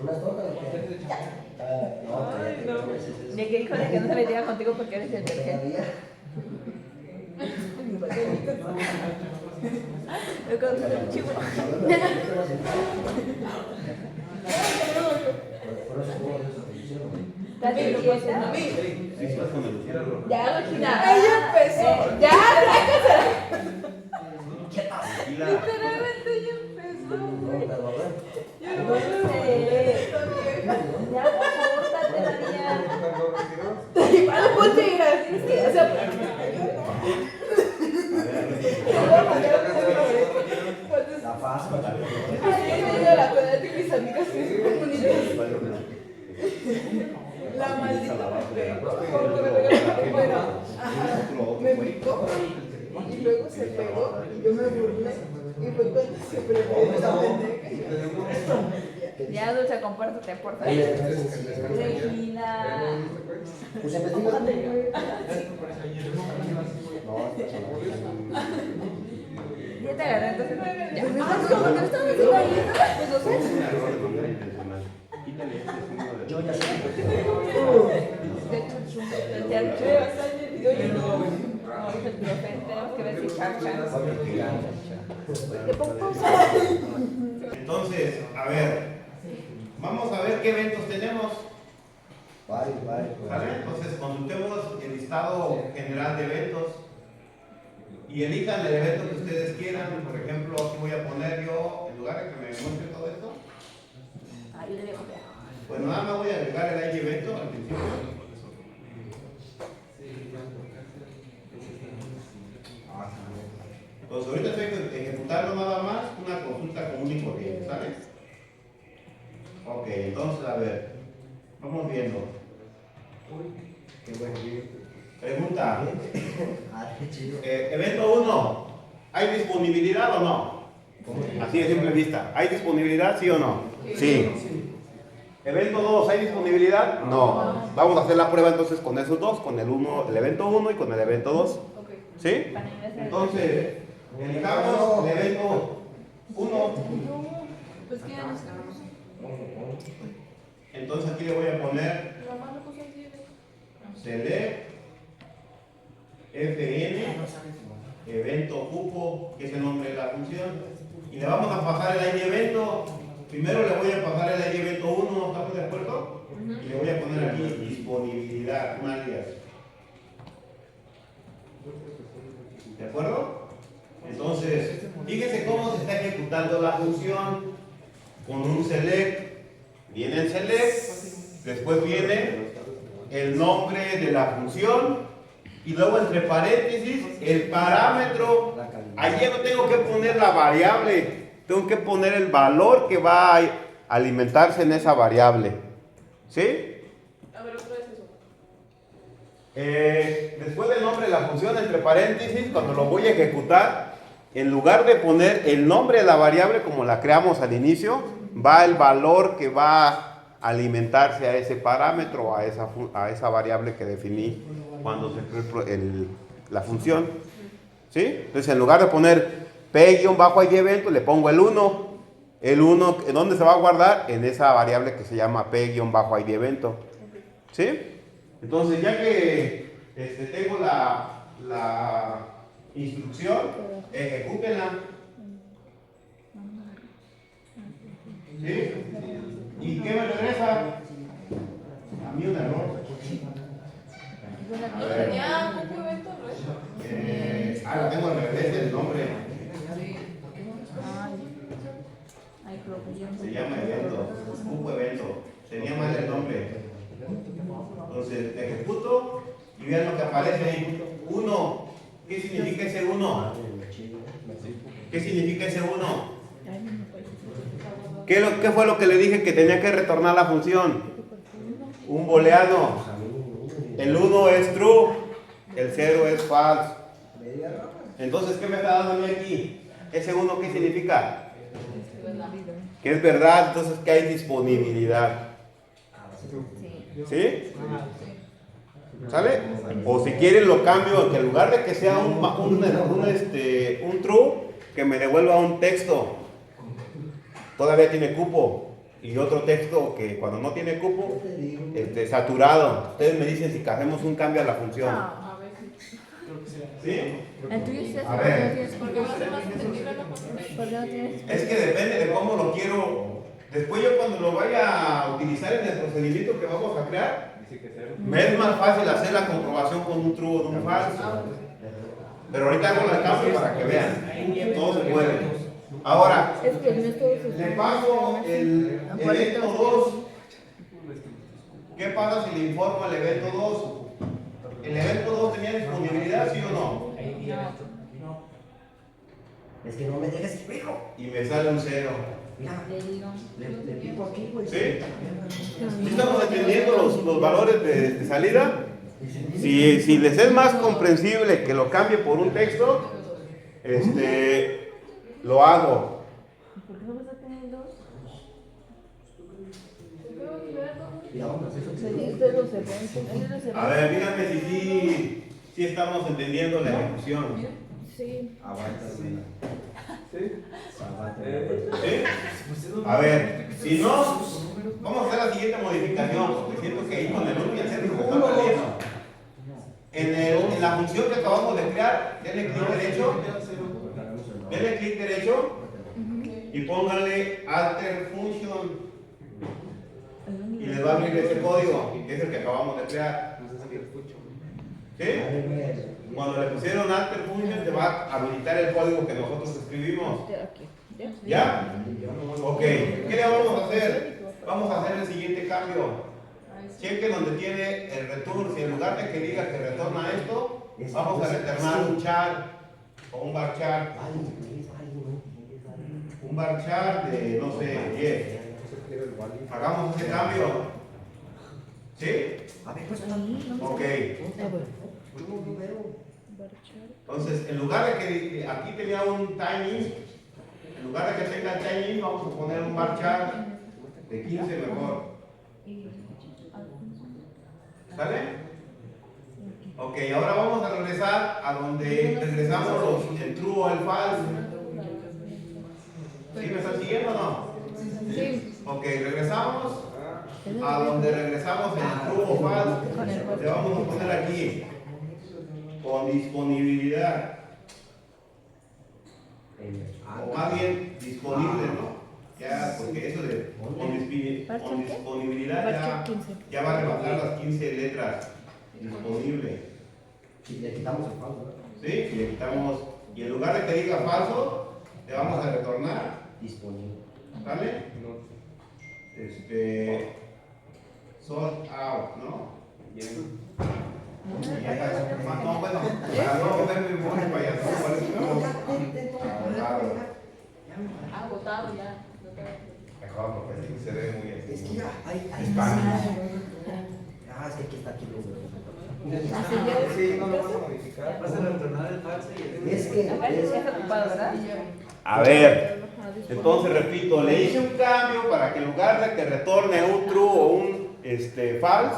¿Unas tortas? Ay, no. De que hijo de que no se metía contigo porque eres el detergente. Yo conozco el chivo. ¿Estás bien quieta? Ya, Regina. Ella empezó. Ya, literalmente ya empezó. Yo no sé. Ya, por favor, date la mía. Igual ponte gracias. Tienes que hacer. La fácil. Ay, me dio la cuenta de mis amigas que son muy bonitas. La maldita porque me regaló la primera. Me brincó y luego se pegó y yo me burlé y fue cuando se pegó esa pendeja. Ya, Dulce, compórtate, por favor. Regina. Pues investiga. Ya te agarré, entonces. Ya, ¿cómo que no estabas haciendo ahí? Pues no sé. Yo ya sé. Tenemos que ver si Charchan. Entonces, a ver, vamos a ver qué eventos tenemos. Vale. ¿Vale? Entonces, consultemos el listado general de eventos. y elijan el evento que ustedes quieran. Por ejemplo, aquí voy a poner yo, en lugar de que me muestre todo esto, Ahí le voy a copiar. pues nada más voy a agregar el ID evento al principio. Pues ahorita estoy ejecutando nada más una consulta común y corriente, ¿sale? Ok, entonces a ver, vamos viendo. Qué buen día. Pregunta, Qué chido. evento 1, ¿hay disponibilidad o no? Así de simple vista, ¿hay disponibilidad sí o no? Sí. Evento 2, ¿hay disponibilidad? No. Vamos a hacer la prueba entonces con esos dos, con el evento 1 y con el evento 2. ¿Sí? Entonces, elijamos el evento 1. Pues que ya nos quedamos. Entonces aquí le voy a poner La mano puso así. select fn evento cupo, que es el nombre de la función, y le vamos a pasar el ID evento. Primero le voy a pasar el ID evento 1, ¿estamos de acuerdo? Y le voy a poner aquí disponibilidad, un alias. ¿De acuerdo? Entonces, fíjense cómo se está ejecutando la función con un select. Viene el select, después viene el nombre de la función y luego entre paréntesis el parámetro. Allí no tengo que poner la variable, tengo que poner el valor que va a alimentarse en esa variable. ¿Sí? A ver, otra vez eso. Después del nombre de la función entre paréntesis, cuando lo voy a ejecutar, en lugar de poner el nombre de la variable como la creamos al inicio, va el valor que va a alimentarse a ese parámetro, a esa variable que definí cuando se creó la función. ¿Sí? Entonces, en lugar de poner p-id evento, le pongo el 1. El 1, ¿en dónde se va a guardar? En esa variable que se llama p-id evento. ¿Sí? Entonces, ya que tengo la instrucción, ejecútenla. ¿Sí? ¿Y qué me regresa? A mí un error. A ver. Tenía un evento, ¿no? Lo tengo al revés del nombre. Ay, creo que yo. Se llama evento. Cupo evento. Tenía mal el nombre. Entonces, ejecuto y vean lo que aparece ahí. 1. ¿Qué significa ese 1? ¿Qué significa ese 1? ¿Qué fue lo que le dije que tenía que retornar la función? Un booleano. El 1 es true, el 0 es false. Entonces, ¿qué me está dando a mí aquí? ¿Ese 1 qué significa? Que es verdad, entonces que hay disponibilidad. ¿Sí? ¿Sale? O si quieren lo cambio, que en lugar de que sea un true, que me devuelva un texto. Todavía tiene cupo. Y otro texto que cuando no tiene cupo, saturado. Ustedes me dicen si hacemos un cambio a la función. A ver si. ¿Sí? El tuyo es A ver. ese, Porque va a ser más entendible la cosa. ¿por qué no tienes? Es que depende de cómo lo quiero. Después yo cuando lo vaya a utilizar en el procedimiento que vamos a crear, me es más fácil hacer la comprobación con un true o un falso. Pero ahorita hago el cambio para que vean. Todo se puede. Ahora, Es que no es todo su. le paso el evento 2. ¿Qué pasa si le informo al evento 2? ¿El evento 2 tenía disponibilidad, sí o no? Es que no me dejes fijo. Y me sale un 0. Mira, Le digo. le pico aquí, güey. ¿Sí? ¿Sí estamos entendiendo los valores de salida? Si les es más comprensible que lo cambie por un texto, lo hago. ¿Por qué no vas a tener dos? Mira, vamos, eso Se dice los eventos. A ver, díganme si estamos entendiendo la ejecución. Sí. aguanta, güey. ¿Sí? Aguanta. ¿Sí? A ver, si no, vamos a hacer la siguiente modificación, porque siento que ahí con el 1 y el 0 se me está perdiendo. En la función que acabamos de crear, denle clic derecho, y pónganle alter function y les va a abrir ese código, que es el que acabamos de crear. ¿Sí? Cuando le pusieron alter function te va a habilitar el código que nosotros escribimos. Aquí. ¿Ya? ¿Ya? Ok. ¿Qué le vamos a hacer? Vamos a hacer el siguiente cambio. Cheque donde tiene el return. Si en lugar de que diga que retorna esto, vamos a retornar un char o un varchar. Un varchar de, no sé, 10. Hagamos ese cambio. ¿Sí? A ver, pues, Ok. Ah, bueno. Entonces, en lugar de que aquí tenía un tiny, en lugar de que tenga tiny, vamos a poner un varchar de 15 mejor. ¿Sale? Ok, ahora vamos a regresar a donde regresamos el true o el false. ¿Sí me están siguiendo o no? Sí. Ok, regresamos a donde regresamos el true o false. Le vamos a poner aquí con disponibilidad. O más bien disponible, ¿no? Ya, porque eso de con disponibilidad ya va a rebasar las 15 letras. Disponible. Si le quitamos el falso, ¿no? ¿Sí? Y le quitamos. Y en lugar de que diga falso, le vamos a retornar. Disponible. ¿Sale? Sort out, ¿no? Bien. Ya está. No, bueno, para no verme muy payaso, ¿cuál es? Agotado ya. Mejor, porque así se ve muy así. Es que ya, hay Spanish. es que aquí está aquí. Sí, no lo vas a modificar. Vas a retornar el falso y Es que Está ocupado, ¿verdad? A ver, entonces repito, le hice un cambio para que en lugar de que retorne un true o un false,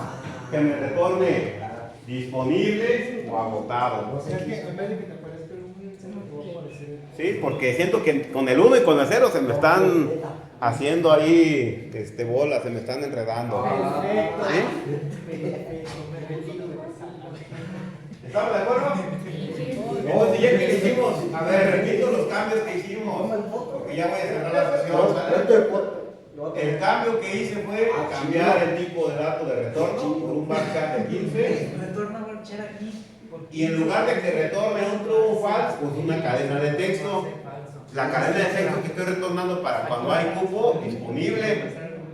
que me retorne disponible o agotado. O sea que en vez de que te aparezca el 1, se me va a aparecer. Sí, porque siento que con el 1 y con el 0 se me están haciendo ahí bolas, se me están enredando. ¿Estamos de acuerdo? Entonces ya que le hicimos, a ver, repito los cambios que hicimos, porque ya voy a cerrar la sesión. ¿Sale? El cambio que hice fue cambiar el tipo de dato de retorno por un varchar de 15. Retorna varchar aquí. Y en lugar de que retorne un true o false, pues una cadena de texto. La cadena de texto que estoy retornando para cuando hay cupo disponible,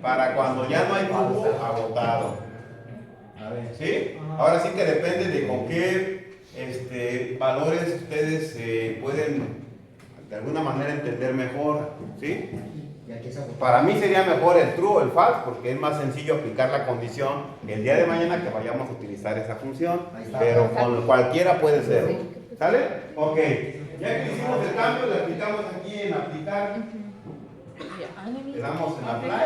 para cuando ya no hay cupo agotado. ¿Sí? Ahora sí que depende de con qué valores ustedes pueden de alguna manera entender mejor. ¿Sí? Para mí sería mejor el true o el false porque es más sencillo aplicar la condición el día de mañana que vayamos a utilizar esa función, pero con cualquiera puede ser. ¿Sale? Ok. Ya que hicimos el cambio, le aplicamos aquí en aplicar. Le damos en apply.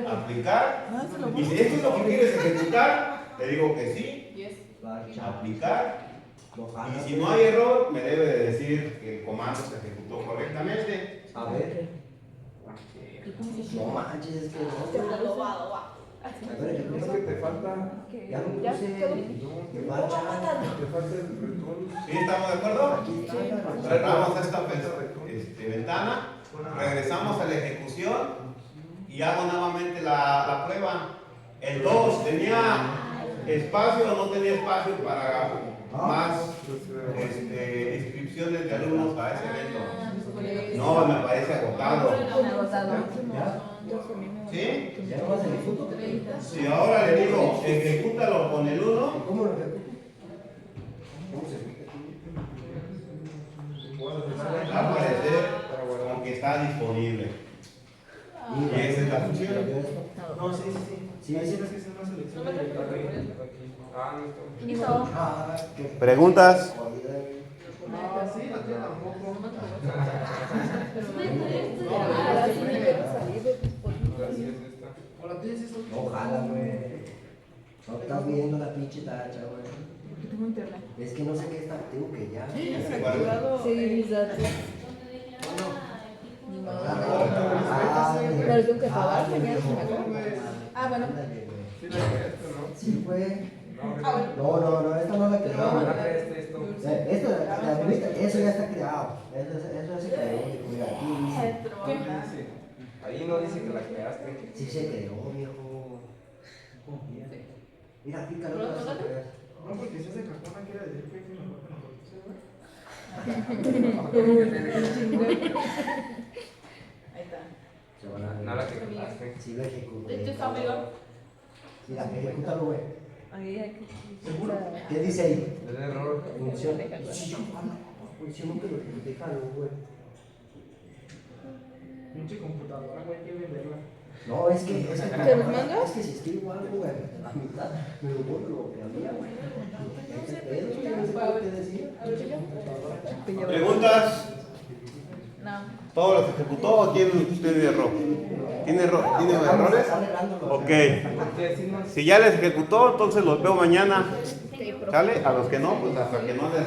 Aplicar. Y si esto es lo que quieres ejecutar, te digo que sí. Aplicar. Y si no hay error, me debe de decir que el comando se ejecutó correctamente. A ver. No manches, es que no. Es que te falta. Ya no puse. Me falta. Te falta el retorno. ¿Sí estamos de acuerdo? Aquí está. Cerramos esta ventana, regresamos a la ejecución y hago nuevamente la prueba. El 2 tenía espacio o no tenía espacio para más inscripciones de alumnos a ese evento. No, me parece agotado. ¿Sí? Ya no vas a ejecutar. Si ahora le digo, ejecútalo con el 1, ¿Cómo lo ejecuto? va a aparecer como que está disponible. Y esa es la función. No, sí, sí, sí. Sí, Ahí sí sí. que es una selección de arriba. Ah, no está. Listo. Ah, qué ¿Preguntas? Ah, sí, no tiene tampoco. Gracias, esta. Hola, ¿tienes eso? Ojalá, güey. No estás viendo la pinche tacha, güey. Tengo internet. Es que no sé qué está, tengo que ya. Sí, mis datos. Ah, Pero tengo que pagar, güey, tenía que no, pagar. güey. Ah, bueno. Ándale, güey. Sí, la que esta, ¿no? Sí, güey. No, No, esta no la no, creamos. esto. Esto, la vista, eso ya está creado. Eso ya se creó. Mira, aquí dice. Ahí no dice que la creaste. Sí se creó, viejo. Mira, pícalo. No, porque si hace cajona quiere decir que es mejor que nosotros, Ahí está. Se van a... Nada que clase. Sí, lo ejecuto. De hecho, está amigo. Mira, ejecútalo, güey. Ahí hay que. ¿Qué dice ahí? Es error. Función. Función que lo déjalo, güey. pinche computadora, güey, hay que venderla. No, es que ¿Te los mando? Es que si escribo algo, güey, a mitad, me lo borro lo que había, güey. Ese pedo, güey, no sé qué decir. ¿Preguntas? No. ¿Todo los ejecutó o tiene error? ¿Tiene errores? Ok. Si ya les ejecutó, entonces los veo mañana. ¿Sale? A los que no, pues hasta que no les